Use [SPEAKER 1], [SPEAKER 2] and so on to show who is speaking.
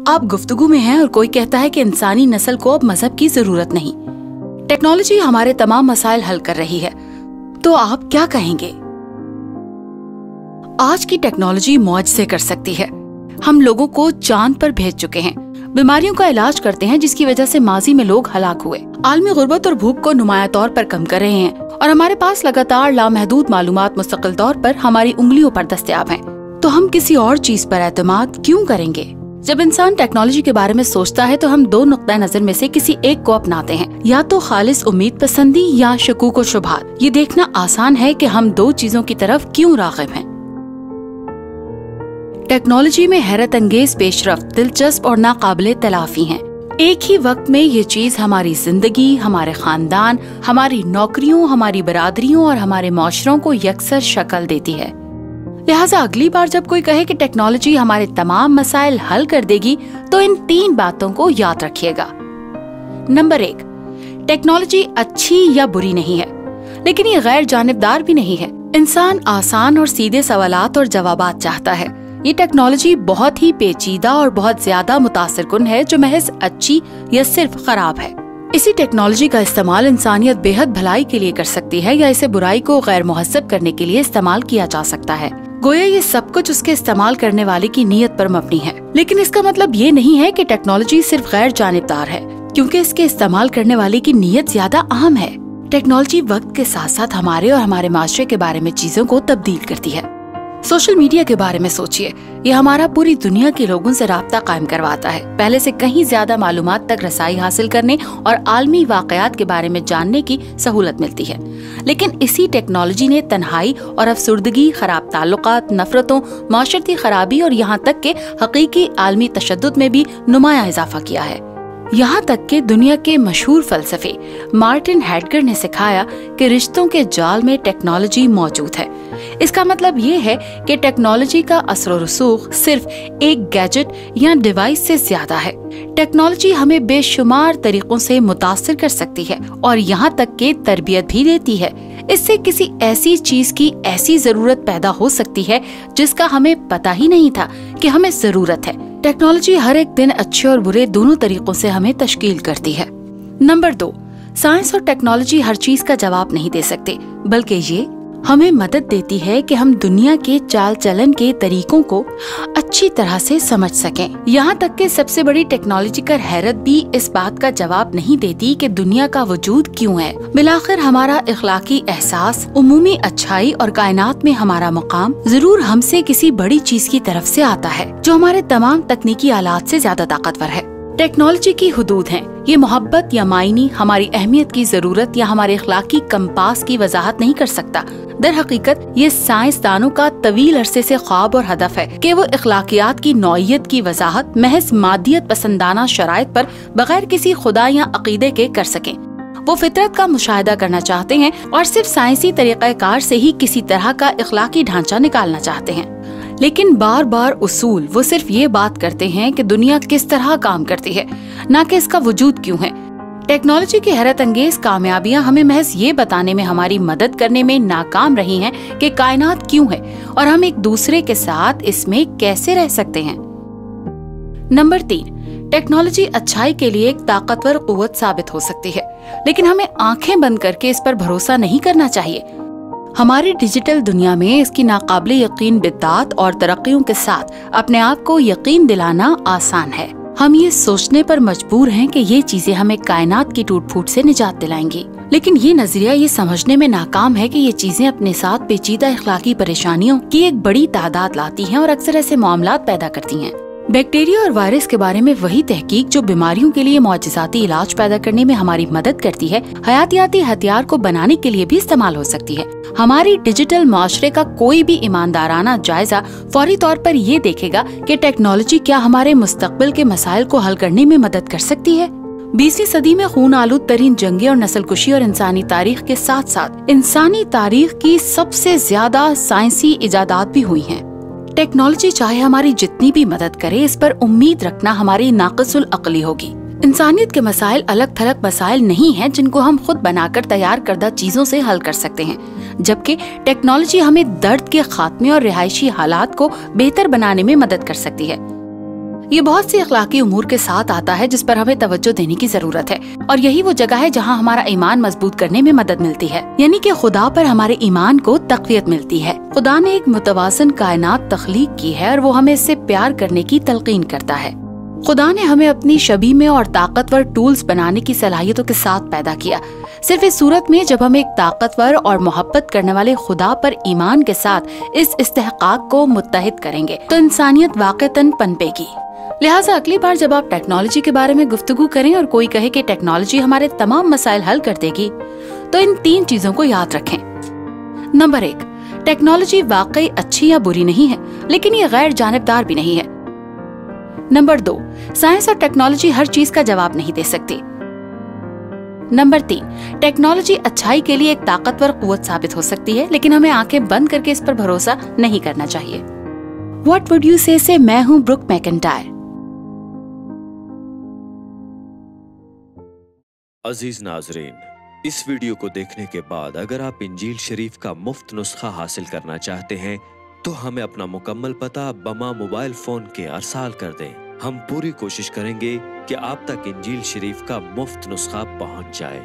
[SPEAKER 1] आप गुफ्तगू में हैं और कोई कहता है कि इंसानी नस्ल को अब मजहब की जरूरत नहीं। टेक्नोलॉजी हमारे तमाम मसाइल हल कर रही है, तो आप क्या कहेंगे? आज की टेक्नोलॉजी मौजज़े कर सकती है। हम लोगों को चांद पर भेज चुके हैं, बीमारियों का इलाज करते हैं जिसकी वजह से माजी में लोग हलाक हुए, आलमी गुर्बत और भूख को नुमाया तौर पर कम कर रहे हैं, और हमारे पास लगातार लामहदूद मालूमात मुस्तकिल तौर पर हमारी उंगलियों पर दस्तयाब हैं। तो हम किसी और चीज पर एतमाद क्यों करेंगे? जब इंसान टेक्नोलॉजी के बारे में सोचता है तो हम दो नुक्ता नजर में से किसी एक को अपनाते हैं, या तो खालिस उम्मीद पसंदी या शकूक व शुबहात। ये देखना आसान है कि हम दो चीजों की तरफ क्यों राग़िब हैं। टेक्नोलॉजी में हैरत अंगेज पेशरफ्त दिलचस्प और नाकाबिले तलाफी हैं। एक ही वक्त में ये चीज हमारी जिंदगी, हमारे खानदान, हमारी नौकरियों, हमारी बरादरियों और हमारे माशरों को यकसर शक्ल देती है। लिहाजा अगली बार जब कोई कहे कि टेक्नोलॉजी हमारे तमाम मसाइल हल कर देगी, तो इन 3 बातों को याद रखिएगा। नंबर 1, टेक्नोलॉजी अच्छी या बुरी नहीं है, लेकिन ये गैर जानिबदार भी नहीं है। इंसान आसान और सीधे सवालात और जवाबात चाहता है। ये टेक्नोलॉजी बहुत ही पेचीदा और बहुत ज्यादा मुतासिरकुन है, जो महज अच्छी या सिर्फ खराब है। इसी टेक्नोलॉजी का इस्तेमाल इंसानियत बेहद भलाई के लिए कर सकती है, या इसे बुराई को गैर मुहस्सब करने के लिए इस्तेमाल किया जा सकता है। गोया ये सब कुछ उसके इस्तेमाल करने वाले की नीयत पर मबनी है। लेकिन इसका मतलब ये नहीं है कि टेक्नोलॉजी सिर्फ गैर जानिबदार है, क्योंकि इसके इस्तेमाल करने वाले की नीयत ज्यादा अहम है। टेक्नोलॉजी वक्त के साथ साथ हमारे और हमारे माशरे के बारे में चीजों को तब्दील करती है। सोशल मीडिया के बारे में सोचिए, ये हमारा पूरी दुनिया के लोगों से राब्ता कायम करवाता है, पहले से कहीं ज्यादा मालूमात तक रसाई हासिल करने और आलमी वाकयात के बारे में जानने की सहूलत मिलती है। लेकिन इसी टेक्नोलॉजी ने तन्हाई और अफसुर्दगी, खराब ताल्लुकात, नफरतों, माशरती खराबी और यहाँ तक के हकीकी आलमी तशद्दुद में भी नुमाया इजाफा किया है। यहाँ तक कि दुनिया के मशहूर फलसफे मार्टिन हेडगर ने सिखाया कि रिश्तों के जाल में टेक्नोलॉजी मौजूद है। इसका मतलब ये है कि टेक्नोलॉजी का असर और रसूख सिर्फ एक गैजेट या डिवाइस से ज्यादा है। टेक्नोलॉजी हमें बेशुमार तरीकों से मुतासिर कर सकती है और यहाँ तक कि तरबियत भी देती है। इससे किसी ऐसी चीज की ऐसी जरूरत पैदा हो सकती है जिसका हमें पता ही नहीं था कि हमें जरूरत है। टेक्नोलॉजी हर एक दिन अच्छे और बुरे दोनों तरीकों से हमें तश्कील करती है। नंबर 2, साइंस और टेक्नोलॉजी हर चीज का जवाब नहीं दे सकते, बल्कि ये हमें मदद देती है कि हम दुनिया के चाल चलन के तरीकों को अच्छी तरह से समझ सकें। यहाँ तक कि सबसे बड़ी टेक्नोलॉजिकल हैरत भी इस बात का जवाब नहीं देती कि दुनिया का वजूद क्यों है। बिलाखिर हमारा इखलाकी एहसास, उमूमी अच्छाई और कायनात में हमारा मकाम जरूर हमसे किसी बड़ी चीज की तरफ से आता है, जो हमारे तमाम तकनीकी आलात से ज्यादा ताकतवर है। टेक्नोलॉजी की हुदूद हैं। ये मोहब्बत या मायनी, हमारी अहमियत की जरूरत या हमारे इखलाकी कंपास की वजाहत नहीं कर सकता। दर हकीकत ये साइंसदानों का तवील अरसे से ख्वाब और हदफ है कि वो इखलाकियात की नौइयत की वजाहत महज मादियत पसंदाना शराइत पर बगैर किसी खुदा या अकीदे के कर सकें। वो फितरत का मुशाहिदा करना चाहते हैं और सिर्फ साइंसी तरीक़ाकार से ही किसी तरह का इखलाकी ढांचा निकालना चाहते हैं। लेकिन बार बार उसूल वो सिर्फ ये बात करते हैं कि दुनिया किस तरह काम करती है, न कि इसका वजूद क्यों है। टेक्नोलॉजी की हैरत अंगेज कामयाबियां हमें महज ये बताने में हमारी मदद करने में नाकाम रही हैं कि कायनात क्यों है और हम एक दूसरे के साथ इसमें कैसे रह सकते हैं। नंबर 3, टेक्नोलॉजी अच्छाई के लिए एक ताकतवर कुव्वत साबित हो सकती है, लेकिन हमें आंखें बंद करके इस पर भरोसा नहीं करना चाहिए। हमारी डिजिटल दुनिया में इसकी नाकाबिले यकीन बिद्दात और तरक्कियों के साथ अपने आप को यकीन दिलाना आसान है। हम ये सोचने पर मजबूर हैं कि ये चीजें हमें कायनात की टूट फूट से निजात दिलाएंगी, लेकिन ये नजरिया ये समझने में नाकाम है कि ये चीजें अपने साथ पेचीदा इखलाकी परेशानियों की एक बड़ी तादाद लाती हैं और अक्सर ऐसे मामलात पैदा करती हैं। बैक्टीरिया और वायरस के बारे में वही तहकीक जो बीमारियों के लिए मौजिज़ाती इलाज पैदा करने में हमारी मदद करती है, हयातियाती हथियार को बनाने के लिए भी इस्तेमाल हो सकती है। हमारी डिजिटल माशरे का कोई भी ईमानदाराना जायजा फौरी तौर पर ये देखेगा कि टेक्नोलॉजी क्या हमारे मुस्तकबिल के मसाइल को हल करने में मदद कर सकती है। 20वीं सदी में खून आलूद तरीन जंगे और नस्लकुशी और इंसानी तारीख के साथ साथ इंसानी तारीख की सबसे ज्यादा साइंसी इजादात भी हुई हैं। टेक्नोलॉजी चाहे हमारी जितनी भी मदद करे, इस पर उम्मीद रखना हमारी नाक़िसुल अक्ली होगी। इंसानियत के मसाइल अलग थलग मसाइल नहीं हैं जिनको हम खुद बनाकर तैयार करदा चीजों से हल कर सकते हैं, जबकि टेक्नोलॉजी हमें दर्द के खात्मे और रिहायशी हालात को बेहतर बनाने में मदद कर सकती है। ये बहुत सी अखलाकी उमूर के साथ आता है जिस पर हमें तवज्जो देने की जरूरत है, और यही वो जगह है जहाँ हमारा ईमान मजबूत करने में मदद मिलती है, यानी कि खुदा पर हमारे ईमान को तक़वियत मिलती है। खुदा ने एक मुतवाज़िन कायनात तख्लीक की है और वो हमें इससे प्यार करने की तलकीन करता है। खुदा ने हमें अपनी शबीह में और ताकतवर टूल्स बनाने की सलाहियतों के साथ पैदा किया। सिर्फ इस सूरत में जब हम एक ताकतवर और मोहब्बत करने वाले खुदा पर ईमान के साथ इस इस्तेहकाक को मुत्तहिद करेंगे तो इंसानियत वाक़तन पनपेगी। लिहाजा अगली बार जब आप टेक्नोलॉजी के बारे में गुफ्तगू करें और कोई कहे कि टेक्नोलॉजी हमारे तमाम मसाइल हल कर देगी, तो इन 3 चीजों को याद रखें। नंबर 1, टेक्नोलॉजी वाकई अच्छी या बुरी नहीं है, लेकिन ये गैर जानिबदार भी नहीं है। नंबर 2, साइंस और टेक्नोलॉजी हर चीज का जवाब नहीं दे सकती। नंबर 3, टेक्नोलॉजी अच्छाई के लिए एक ताकतवर कुव्वत साबित हो सकती है, लेकिन हमें आंखें बंद करके इस पर भरोसा नहीं करना चाहिए। What would you say से मैं हूँ ब्रुक मैकेंटायर।
[SPEAKER 2] अजीज नाजरीन, इस वीडियो को देखने के बाद अगर आप इंजील शरीफ का मुफ्त नुस्खा हासिल करना चाहते हैं तो हमें अपना मुकम्मल पता बमा मोबाइल फोन के अरसाल कर दें। हम पूरी कोशिश करेंगे कि आप तक इंजील शरीफ का मुफ्त नुस्खा पहुंच जाए।